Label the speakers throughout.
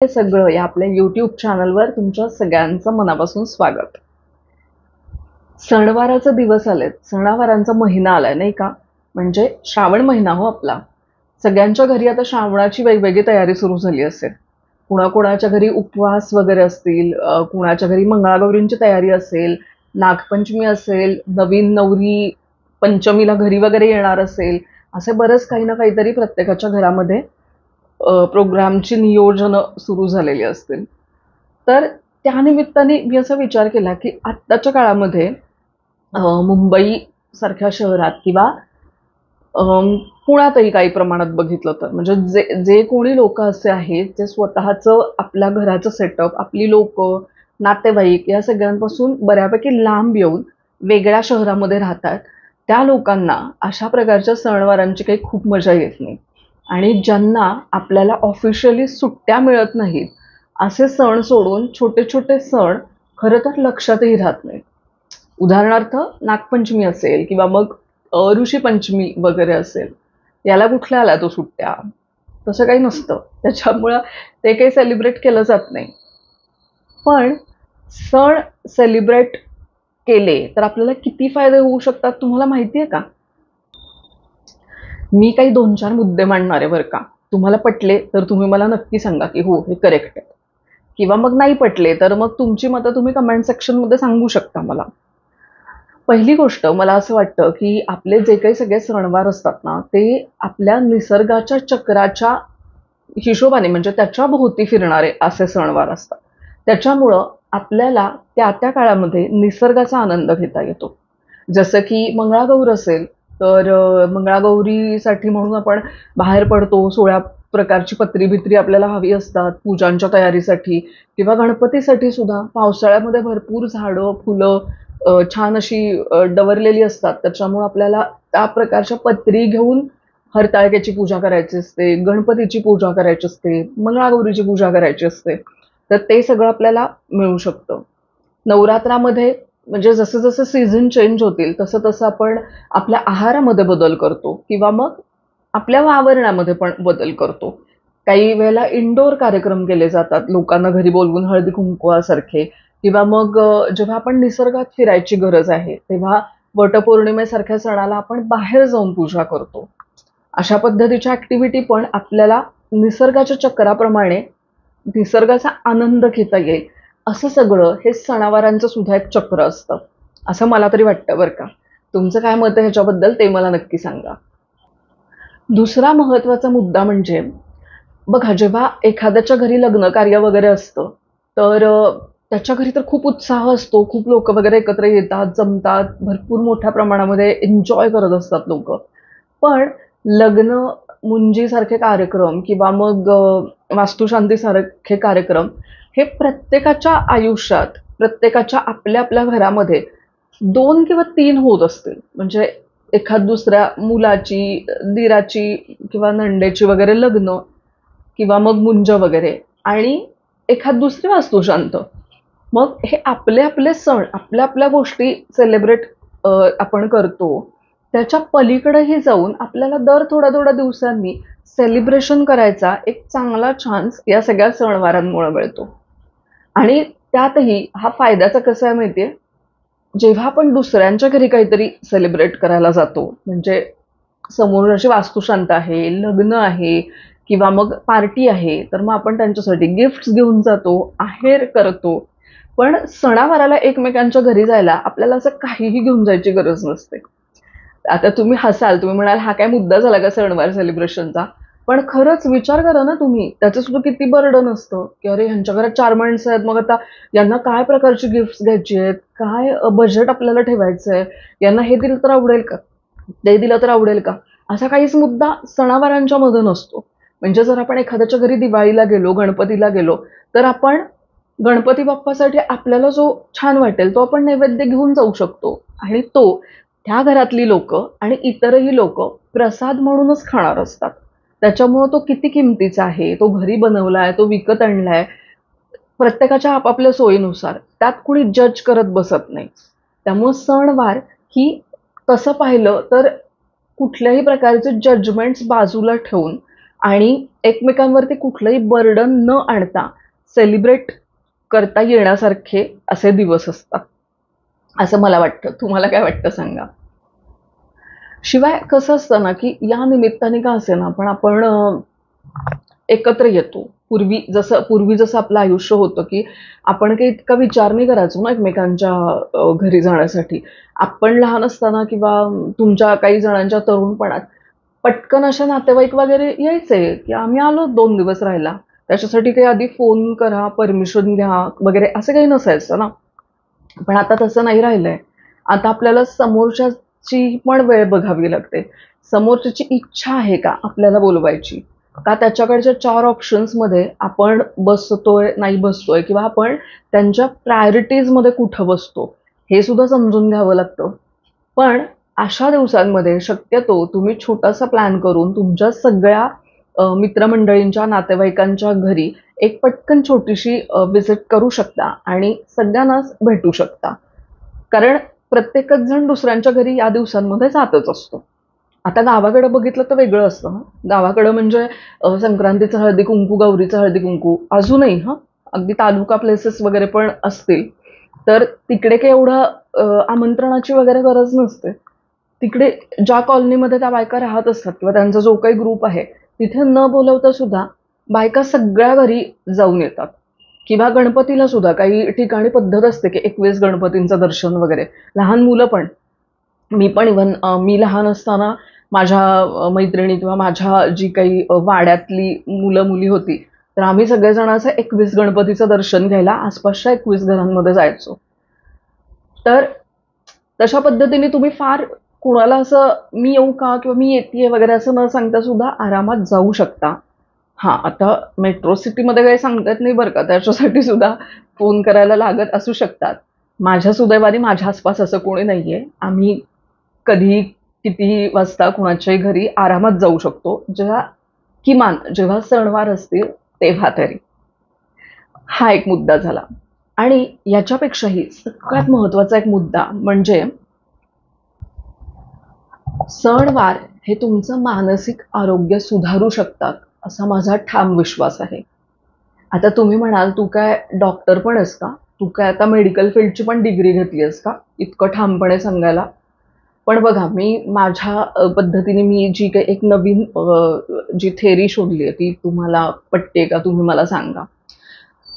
Speaker 1: हे सगळं या आपल्या YouTube चॅनलवर तुमच्या सगळ्यांचं मनापासून स्वागत. सणवाराचे दिवस आलेत, सणावारांचा महिना आलाय नाही का? म्हणजे श्रावण महिना हो आपला. सगळ्यांच्या घरी आता श्रावणाची वेगवेगळी तयारी सुरू झाली असेल. कुणाकुणाच्या घरी उपवास वगैरे असतील, कुणाच्या घरी मंगळागौरींची तयारी असेल, नागपंचमी असेल, नवीन नवरी पंचमीला घरी वगैरे येणार असेल, असे बरेच काही ना काहीतरी प्रत्येकाच्या घरामध्ये प्रोग्रामची नियोजनं सुरू झालेली असतील. तर त्यानिमित्ताने मी असा विचार केला, की आत्ताच्या काळामध्ये मुंबई सारख्या शहरात किंवा पुण्यातही काही प्रमाणात बघितलं तर म्हणजे जे जे कोणी लोक असे आहेत जे स्वतःचं आपल्या घराचं सेटअप, आपली लोक, नातेवाईक या सगळ्यांपासून बऱ्यापैकी लांब येऊन वेगळ्या शहरामध्ये राहतात, त्या लोकांना अशा प्रकारच्या सणवारांची काही खूप मजा येत नाही. आणि ज्यांना आपल्याला ऑफिशियली सुट्ट्या मिळत नाहीत, असे सण सोडून छोटे छोटे सण खरं तर लक्षातही राहत नाहीत. उदाहरणार्थ नागपंचमी असेल किंवा मग ऋषी पंचमी वगैरे असेल, याला कुठल्या आल्या तो सुट्ट्या? तसं काही नसतं. त्याच्यामुळं ते काही सेलिब्रेट केलं जात नाही. पण सण सेलिब्रेट केले तर आपल्याला किती फायदे होऊ शकतात तुम्हाला माहिती आहे का? मी काही 2-4 मुद्दे मांडणार आहे बरं का. तुम्हाला पटले तर तुम्ही मला नक्की सांगा की हो हे करेक्ट आहे. किंवा मग नाही पटले तर मग तुमची मतं तुम्ही कमेंट सेक्शनमध्ये सांगू शकता मला. पहिली गोष्ट मला असं वाटतं, की आपले जे काही सगळे सणवार असतात ना, ते आपल्या निसर्गाच्या चक्राच्या हिशोबाने म्हणजे त्याच्या भोवती फिरणारे असे सणवार असतात. त्याच्यामुळं आपल्याला त्या काळामध्ये निसर्गाचा आनंद घेता येतो. जसं की मंगळागौर असेल, तर मंगळागौरीसाठी म्हणून आपण बाहेर पडतो. 16 प्रकारची पत्री-बित्री आपल्याला हवी असतात पूजांच्या तयारीसाठी किंवा गणपतीसाठी सुद्धा पावसाळ्यामध्ये भरपूर झाडं, फुलं छान अशी डवरलेली असतात. त्याच्यामुळं आपल्याला त्या प्रकारच्या पत्री घेऊन हरताळकेची पूजा करायची असते, गणपतीची पूजा करायची असते, मंगळागौरीची पूजा करायची असते. तर ते सगळं आपल्याला मिळू शकतं. नवरात्रामध्ये म्हणजे जसं-जसं सीझन चेंज होतील, तसं-तसं आपण आपल्या आहारामध्ये बदल करतो किंवा मग आपल्या वावरण्यामध्ये पण बदल करतो. काही वेळेला इनडोअर कार्यक्रम केले जातात, लोकांना घरी बोलवून हळदी-कुंकवासारखे किंवा मग जेव्हा आपण निसर्गात फिरायची गरज आहे, तेव्हा वटपौर्णिमेसारख्या सणाला आपण बाहेर जाऊन पूजा करतो. अशा पद्धतीच्या ॲक्टिव्हिटी पण आपल्याला निसर्गाच्या चक्राप्रमाणे निसर्गाचा आनंद घेता येईल, असं सगळं हे सणावारांचं सुद्धा एक चक्र असतं, असं मला तरी वाटतं बरं का. तुमचं काय मत आहे ह्याच्याबद्दल ते मला नक्की सांगा. दुसरा महत्त्वाचा मुद्दा म्हणजे बघा, जेव्हा एखाद्याच्या घरी लग्न कार्य वगैरे असतं, तर त्याच्या घरी तर खूप उत्साह असतो. खूप लोकं वगैरे एकत्र येतात, जमतात, भरपूर मोठ्या प्रमाणामध्ये एन्जॉय करत असतात लोकं. पण लग्न, मुंजीसारखे कार्यक्रम किंवा मग वास्तुशांतीसारखे कार्यक्रम हे प्रत्येकाच्या आयुष्यात, प्रत्येकाच्या आपल्या आपल्या घरामध्ये 2 किंवा 3 होत असतील. म्हणजे एखाद दुसऱ्या मुलाची, दीराची किंवा नणंदेची वगैरे लग्न किंवा मग मुंज वगैरे आणि एखाद दुसरी वास्तुशांत. मग हे आपले आपले सण, आपल्या आपल्या गोष्टी सेलिब्रेट आपण करतो. त्याच्या पलीकडेही जाऊन आपल्याला दर थोड्या-थोड्या दिवसांनी सेलिब्रेशन करायचा एक चांगला चान्स या सगळ्या सणवारांमुळे मिळतो. आणि त्यातही हा फायद्याचा कसा आहे माहिती आहे? जेव्हा आपण दुसऱ्यांच्या घरी काहीतरी सेलिब्रेट करायला जातो, म्हणजे समोर अशी वास्तुशांत आहे, लग्न आहे किंवा मग पार्टी आहे, तर मग आपण त्यांच्यासाठी गिफ्ट्स घेऊन जातो, आहेर करतो. पण सणावाराला एकमेकांच्या घरी जायला आपल्याला असं काहीही घेऊन जायची गरज नसते. आता तुम्ही हसाल, तुम्ही म्हणाल हा काय मुद्दा झाला का सणवार सेलिब्रेशनचा? पण खरंच विचार करा ना तुम्ही, त्याचं सुद्धा किती बर्डन असतं, की अरे ह्यांच्या घरात 4 माणसं आहेत, मग आता यांना काय प्रकारची गिफ्ट्स घ्यायची आहेत, काय बजेट आपल्याला ठेवायचं आहे, यांना हे दिलं तर आवडेल का? ते दिलं तर आवडेल का? असा काहीच मुद्दा सणावारांच्या मध्ये नसतो. म्हणजे जर आपण एखाद्याच्या घरी दिवाळीला गेलो, गणपतीला गेलो, तर आपण गणपती बाप्पासाठी आपल्याला जो छान वाटेल तो आपण नैवेद्य घेऊन जाऊ शकतो आणि तो त्या घरातली लोकं आणि इतरही लोकं प्रसाद म्हणूनच खाणार असतात. त्याच्यामुळं तो किती किमतीचा आहे, तो घरी बनवलाय, तो विकत आणलाय, प्रत्येकाच्या आपापल्या सोयीनुसार. त्यात कुणी जज करत बसत नाही. त्यामुळं सणवार ही तसं पाहिलं तर कुठल्याही प्रकारचे जजमेंट्स बाजूला ठेवून आणि एकमेकांवरती कुठलंही बर्डन न आणता सेलिब्रेट करता येण्यासारखे असे दिवस असतात, असं मला वाटतं. तुम्हाला काय वाटतं सांगा? शिवाय कसं असतं ना, की या निमित्ताने का असेना पण आपण एकत्र येतो. पूर्वी जसं आपलं आयुष्य होतं, की आपण काही इतका विचार नाही करायचो ना एकमेकांच्या घरी जाण्यासाठी. आपण लहान असताना किंवा तुमच्या काही जणांच्या तरुणपणात पटकन असे नातेवाईक वगैरे यायचे, की आम्ही आलो 2 दिवस राहायला. त्याच्यासाठी काही आधी फोन करा, परमिशन घ्या वगैरे असं काही नसायचं ना. पण आता तसं नाही राहिलंय. आता आपल्याला समोरच्याची पण वेळ बघावी लागते. समोरच्याची इच्छा आहे का आपल्याला बोलवायची? का त्याच्याकडच्या 4 ऑप्शन्समध्ये आपण बसतोय, नाही बसतोय किंवा आपण त्यांच्या प्रायोरिटीजमध्ये कुठं बसतो, हे सुद्धा समजून घ्यावं लागतं. पण अशा दिवसांमध्ये शक्यतो तुम्ही छोटासा प्लॅन करून तुमच्या सगळ्या मित्रमंडळींच्या, नातेवाईकांच्या घरी एक पटकन छोटीशी व्हिजिट करू शकता आणि सगळ्यांनाच भेटू शकता. कारण प्रत्येकच जण दुसऱ्यांच्या घरी या दिवसांमध्ये जातच असतो. आता गावाकडे बघितलं तर वेगळं असतं हं. गावाकडं म्हणजे संक्रांतीचं हळदी-कुंकू, गौरीचं हळदी-कुंकू अजूनही हं, अगदी तालुका प्लेसेस वगैरे पण असतील, तर तिकडे काही एवढं आमंत्रणाची वगैरे गरज नसते. तिकडे ज्या कॉलनीमध्ये त्या बायका राहत असतात किंवा त्यांचा जो काही ग्रुप आहे, तिथे न बोलवता सुद्धा बायका सगळ्या घरी जाऊन येतात. किंवा गणपतीला सुद्धा काही ठिकाणी पद्धत असते, की 21 गणपतींचं दर्शन वगैरे. लहान मुलं पण मी पण इव्हन मी लहान असताना माझ्या मैत्रिणी किंवा माझ्या जी काही वाड्यातली मुलं-मुली होती, तर आम्ही सगळेजण असं 21 गणपतीचं दर्शन घ्यायला आसपासच्या 21 घरांमध्ये जायचो. तर तशा पद्धतीने तुम्ही फार कुणाला असं मी येऊ का किंवा मी येतीये वगैरे असं न सांगता सुद्धा आरामात जाऊ शकता. हां, आता मेट्रो सिटीमध्ये काही सांगता येत नाही बरं का, त्याच्यासाठी सुद्धा फोन करायला लागत असू शकतात. माझ्या सुदैवाने माझ्या आसपास असं कोणी नाहीये. आम्ही कधीही, कितीही वाजता कुणाच्याही घरी आरामात जाऊ शकतो. किमान जेव्हा सणवार असतील तेव्हा तरी. हा एक मुद्दा झाला. आणि याच्यापेक्षाही सगळ्यात महत्त्वाचा एक मुद्दा म्हणजे सणवार हे तुमचं मानसिक आरोग्य सुधारू शकतात, असा माझा ठाम विश्वास आहे. आता तुम्ही म्हणाल, "तू काय डॉक्टर पण आहेस का? तू काय आता मेडिकल फील्डची पण डिग्री घेतली आहेस का? इतकं ठामपणे सांगायला?" पण बघा, मी माझ्या पद्धतीने मी जी काही एक नवीन जी थेअरी शोधली आहे, ती तुम्हाला पटते का? तुम्ही मला सांगा.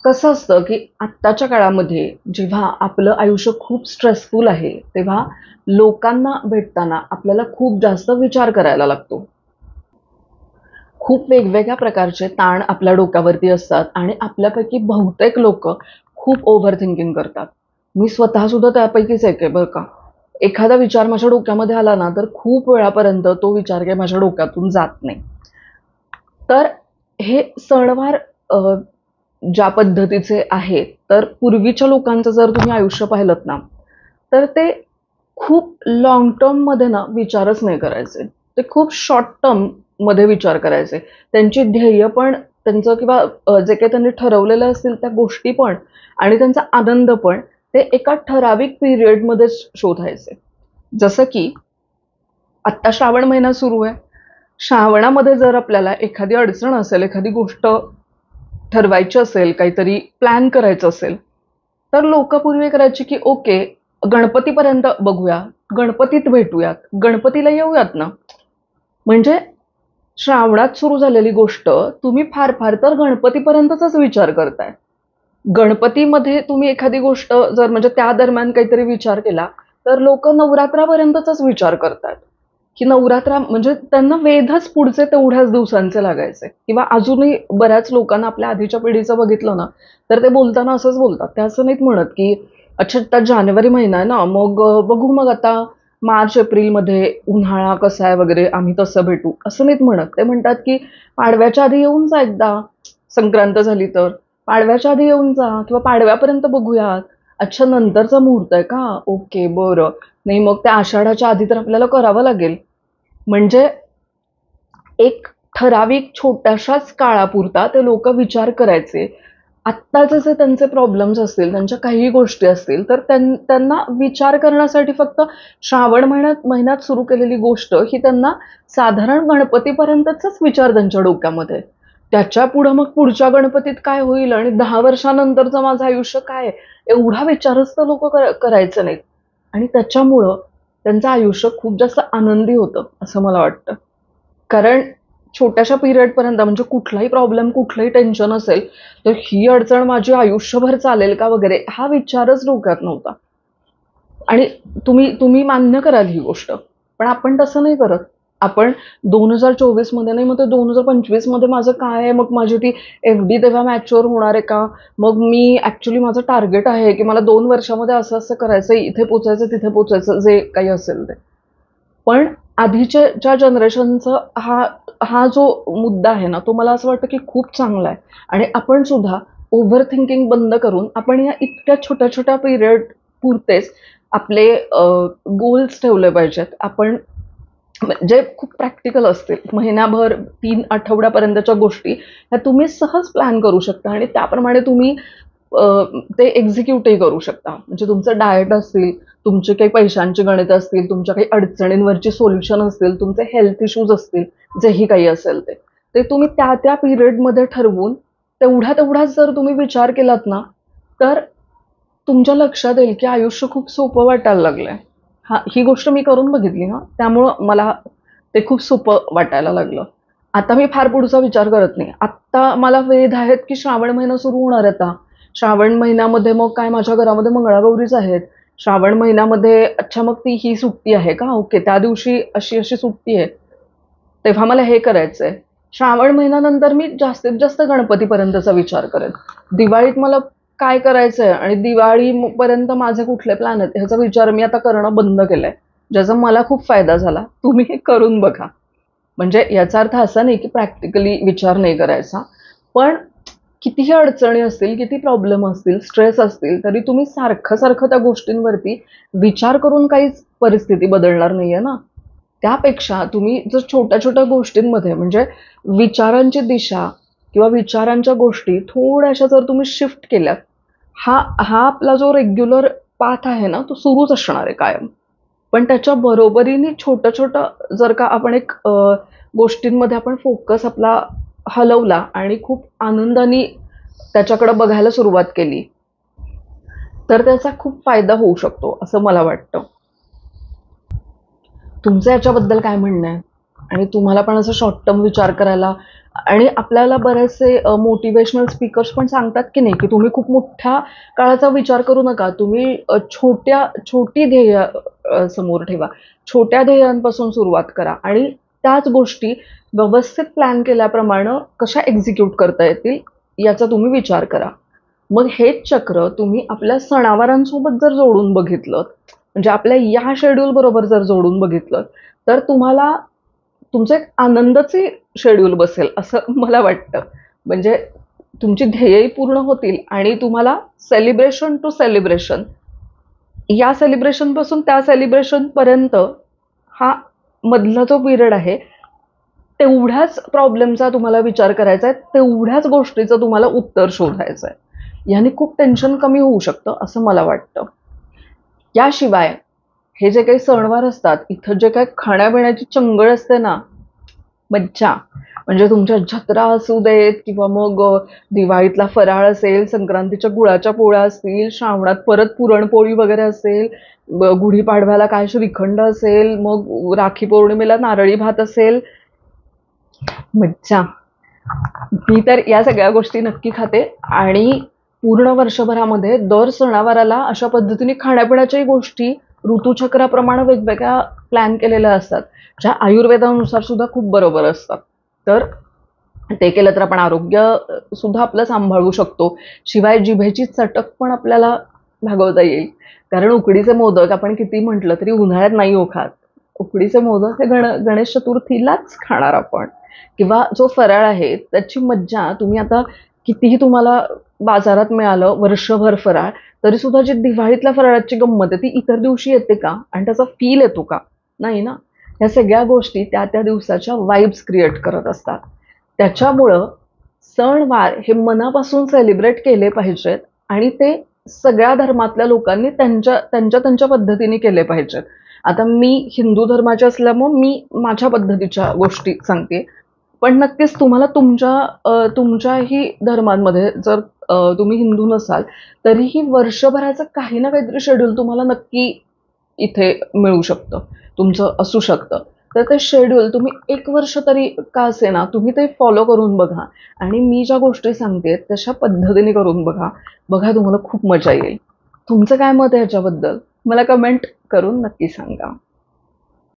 Speaker 1: कसं असतं, की आत्ताच्या काळामध्ये जेव्हा आपलं आयुष्य खूप स्ट्रेसफुल आहे, तेव्हा लोकांना भेटताना आपल्याला खूप जास्त विचार करायला लागतो. खूप वेगवेगळ्या प्रकारचे ताण आपल्या डोक्यावरती असतात आणि आपल्यापैकी बहुतेक लोकं खूप ओव्हर थिंकिंग करतात. मी स्वतःसुद्धा त्यापैकीच एक आहे बरं का. एखादा विचार माझ्या डोक्यामध्ये आला ना, तर खूप वेळापर्यंत तो विचार काही माझ्या डोक्यातून जात नाही. तर हे सणवार ज्या पद्धतीचे आहेत, तर पूर्वीच्या लोकांचं जर तुम्ही आयुष्य पाहिलंत ना, तर ते खूप लाँग टर्ममध्ये ना विचारच नाही करायचे. ते खूप शॉर्ट टर्ममध्ये विचार करायचे. त्यांची ध्येय पण त्यांचं किंवा जे काही त्यांनी ठरवलेलं असतील त्या गोष्टी पण आणि त्यांचा आनंद पण ते एका ठराविक पिरियडमध्येच शोधायचे. जसं की आत्ता श्रावण महिना सुरू आहे. श्रावणामध्ये जर आपल्याला एखादी अडचण असेल, एखादी गोष्ट ठरवायची असेल, काहीतरी प्लॅन करायचं असेल, तर लोकं पूर्वी करायची की ओके, गणपतीपर्यंत बघूया, गणपतीत भेटूयात, गणपतीला येऊयात ना. म्हणजे श्रावणात सुरू झालेली गोष्ट तुम्ही फार-फार तर गणपतीपर्यंतचाच विचार करताय. गणपतीमध्ये तुम्ही एखादी गोष्ट जर म्हणजे त्या दरम्यान काहीतरी विचार केला, तर लोकं नवरात्रापर्यंतचाच विचार करतात, की नवरात्रा म्हणजे त्यांना वेधच पुढचे तेवढ्याच दिवसांचे लागायचे किंवा अजूनही बऱ्याच लोकांना आपल्या आधीच्या पिढीचं बघितलं ना, तर ते बोलताना असंच बोलतात. ते असं नाहीत म्हणत, की अच्छा आता जानेवारी महिना आहे ना, मग बघू मग आता मार्च एप्रिलमध्ये उन्हाळा कसा आहे वगैरे आम्ही तसं भेटू, असं नाहीत म्हणत. ते म्हणतात, की पाडव्याच्या आधी येऊन जा एकदा, संक्रांत झाली तर. पाडव्याच्या आधी येऊन जा किंवा पाडव्यापर्यंत बघूयात. अच्छा नंतरचा मुहूर्त आहे का? ओके, बरं. नाही मग त्या आषाढाच्या आधी तर आपल्याला करावं लागेल. म्हणजे एक ठराविक छोट्याशाच काळापुरता ते लोकं विचार करायचे. आत्ताचे जे त्यांचे प्रॉब्लेम्स असतील, त्यांच्या काही गोष्टी असतील, तर त्यांना विचार करण्यासाठी फक्त श्रावण महिन्यात सुरू केलेली गोष्ट ही त्यांना साधारण गणपतीपर्यंतचाच विचार त्यांच्या डोक्यामध्ये आहे. त्याच्या पुढं मग पुढच्या गणपतीत काय होईल आणि 10 वर्षानंतरचं माझं आयुष्य काय आहे, एवढा विचारच तर लोक करायचे नाहीत. आणि त्याच्यामुळं त्यांचं आयुष्य खूप जास्त आनंदी होतं असं मला वाटतं. कारण छोट्याशा पिरियडपर्यंत म्हणजे कुठलाही प्रॉब्लेम, कुठलंही टेन्शन असेल, तर ही अडचण माझी आयुष्यभर चालेल का वगैरे हा विचारच डोक्यात नव्हता. आणि तुम्ही तुम्ही मान्य कराल ही गोष्ट. पण आपण तसं नाही करत. आपण 2024 मध्ये नाही, मग ते 2025 मध्ये माझं काय आहे, मग माझी ती एफ-डी तेव्हा मॅच्युअर होणार आहे का? मग मी ॲक्चुअली माझं टार्गेट आहे, की मला 2 वर्षामध्ये असं-असं करायचंय, इथे पोहोचायचं, तिथे पोहोचायचं, जे काही असेल ते. पण आधीच्या जनरेशनचा हा हा जो मुद्दा आहे ना, तो मला असं वाटतं की खूप चांगला आहे. आणि आपण सुद्धा ओव्हर थिंकिंग बंद करून आपण या इतक्या छोट्या-छोट्या पिरियड पुरतेच आपले गोल्स ठेवले पाहिजेत. आपण जे खूप प्रॅक्टिकल असतील. महिनाभर, 3 आठवड्यापर्यंतच्या गोष्टी ह्या तुम्ही सहज प्लॅन करू शकता आणि त्याप्रमाणे तुम्ही अ, ते एक्झिक्यूटही करू शकता. म्हणजे तुमचं डाएट असतील, तुमचे काही पैशांची गणितं असतील, तुमच्या काही अडचणींवरची सोल्युशन असतील, तुमचे हेल्थ इश्यूज असतील, जेही काही असेल ते. ते तुम्ही त्या पिरियडमध्ये ठरवून तेवढाच जर तुम्ही विचार केलात ना, तर तुमच्या लक्षात येईल की आयुष्य खूप सोपं वाटायला लागलंय. ही गोष्ट मी करून बघितली ना, त्यामुळं मला ते खूप सोपं वाटायला लागलं. आता मी फार पुढचा विचार करत नाही. आत्ता मला वेध आहेत की श्रावण महिना सुरू होणार आहे आता. श्रावण महिन्यामध्ये मग काय माझ्या घरामध्ये मंगळागौरीच आहेत. श्रावण महिन्यामध्ये अच्छा मग ती ही सुट्टी आहे का? ओके. त्या दिवशी अशी सुट्टी आहे. तेव्हा मला हे करायचंय. श्रावण महिन्यानंतर मी जास्तीत जास्त गणपतीपर्यंतचा विचार करेन. दिवाळीत मला काय करायचंय आणि दिवाळीपर्यंत माझे कुठले प्लॅन आहेत ह्याचा विचार मी आता करणं बंद केलंय. ज्याचा मला खूप फायदा झाला. तुम्ही हे करून बघा. म्हणजे याचा अर्थ असा नाही की प्रॅक्टिकली विचार नाही करायचा. पण कितीही अडचणी असतील, किती प्रॉब्लेम असतील, स्ट्रेस असतील, तरी तुम्ही सारखं-सारखं त्या गोष्टींवरती विचार करून काहीच परिस्थिती बदलणार नाहीये ना. त्यापेक्षा तुम्ही जर छोट्या-छोट्या गोष्टींमध्ये म्हणजे विचारांची दिशा किंवा विचारांच्या गोष्टी थोड्याशा जर तुम्ही शिफ्ट केल्यात, हा हा आपला जो रेग्युलर पाथ आहे ना, तो सुरूच असणार आहे कायम. पण त्याच्या बरोबरीने छोटं-छोटं जर का आपण गोष्टींमध्ये आपण फोकस आपला हलवला आणि खूप आनंदाने त्याच्याकडे बघायला सुरुवात केली, तर त्याचा खूप फायदा होऊ शकतो, असं मला वाटतं. तुमचं याच्याबद्दल काय म्हणणं आहे? आणि तुम्हाला पण असं शॉर्ट टर्म विचार करायला आणि आपल्याला बरेचसे मोटिवेशनल स्पीकर्स पण सांगतात की नाही, की तुम्ही खूप मोठ्या काळाचा विचार करू नका. तुम्ही छोटी ध्येय समोर ठेवा. छोट्या ध्येयांपासून सुरुवात करा आणि त्याच गोष्टी व्यवस्थित प्लॅन केल्याप्रमाणे कशा एक्झिक्यूट करता येतील याचा तुम्ही विचार करा. मग हेच चक्र तुम्ही आपल्या सणावारांसोबत जर जोडून बघितलं, म्हणजे आपल्या या शेड्यूल बरोबर जर जोडून बघितलं, तर तुम्हाला तुमचं एक आनंदाचे शेड्यूल बसेल असं मला वाटतं. म्हणजे तुमची ध्येयही पूर्ण होतील आणि तुम्हाला सेलिब्रेशन टू सेलिब्रेशन, या सेलिब्रेशनपासून त्या सेलिब्रेशनपर्यंत हा मधला जो पिरियड आहे, तेवढ्याच प्रॉब्लेमचा तुम्हाला विचार करायचा आहे, तेवढ्याच गोष्टीचं तुम्हाला उत्तर शोधायचं आहे. याने खूप टेन्शन कमी होऊ शकतं असं मला वाटतं. याशिवाय हे जे काही सणवार असतात, इथं जे काही खाण्यापिण्याची चंगळ असते ना, मज्जा. म्हणजे तुमच्या जत्रा असू देत किंवा मग दिवाळीतला फराळ असेल, संक्रांतीच्या गुळाच्या पोळ्या असतील, श्रावणात परत पुरणपोळी वगैरे असेल, गुढीपाडव्याला काय श्रीखंड असेल, मग राखी पौर्णिमेला नारळी भात असेल, मज्जा. मी तर या सगळ्या गोष्टी नक्की खाते आणि पूर्ण वर्षभरामध्ये दर सणावाराला अशा पद्धतीने खाण्यापिण्याच्याही गोष्टी ऋतुचक्राप्रमाणे वेगवेगळ्या प्लॅन केलेल्या असतात, ज्या आयुर्वेदानुसार सुद्धा खूप बरोबर असतात. तर ते केलं तर आपण आरोग्य सुद्धा आपलं सांभाळू शकतो. शिवाय जिभेची चटक पण आपल्याला भागवता येईल. कारण उकडीचे मोदक आपण किती म्हटलं तरी उन्हाळ्यात नाही हो खात. उकडीचे मोदक हे गणेश चतुर्थीलाच खाणार आपण. किंवा जो फराळ आहे त्याची मज्जा तुम्ही आता कितीही तुम्हाला बाजारात मिळालं वर्षभर फराळ, तरी सुद्धा जी दिवाळीतल्या फराळाची गंमत आहे ती इतर दिवशी येते का? आणि त्याचा फील येतो का? नाही ना. ह्या सगळ्या गोष्टी त्या दिवसाच्या वाइब्स क्रिएट करत असतात. त्याच्यामुळं सणवार हे मनापासून सेलिब्रेट केले पाहिजेत आणि ते सगळ्या धर्मातल्या लोकांनी त्यांच्या त्यांच्या त्यांच्या पद्धतीने केले पाहिजेत. आता मी हिंदू धर्माचे असल्यामुळे मी माझ्या पद्धतीच्या गोष्टी सांगते. पण नक्कीच तुम्हाला तुमच्याही धर्मांमध्ये जर तुम्ही हिंदू नसाल, तरीही वर्षभराचं काही ना काहीतरी शेड्यूल तुम्हाला नक्की इथे मिळू शकतं. तुमचं असू शकतं. तर ते शेड्यूल तुम्ही 1 वर्ष तरी का असेना तुम्ही ते फॉलो करून बघा आणि मी ज्या गोष्टी सांगतेय तशा पद्धतीने करून बघा. बघा तुम्हाला खूप मजा येईल. तुमचं काय मत आहे ह्याच्याबद्दल? मला कमेंट करून नक्की सांगा.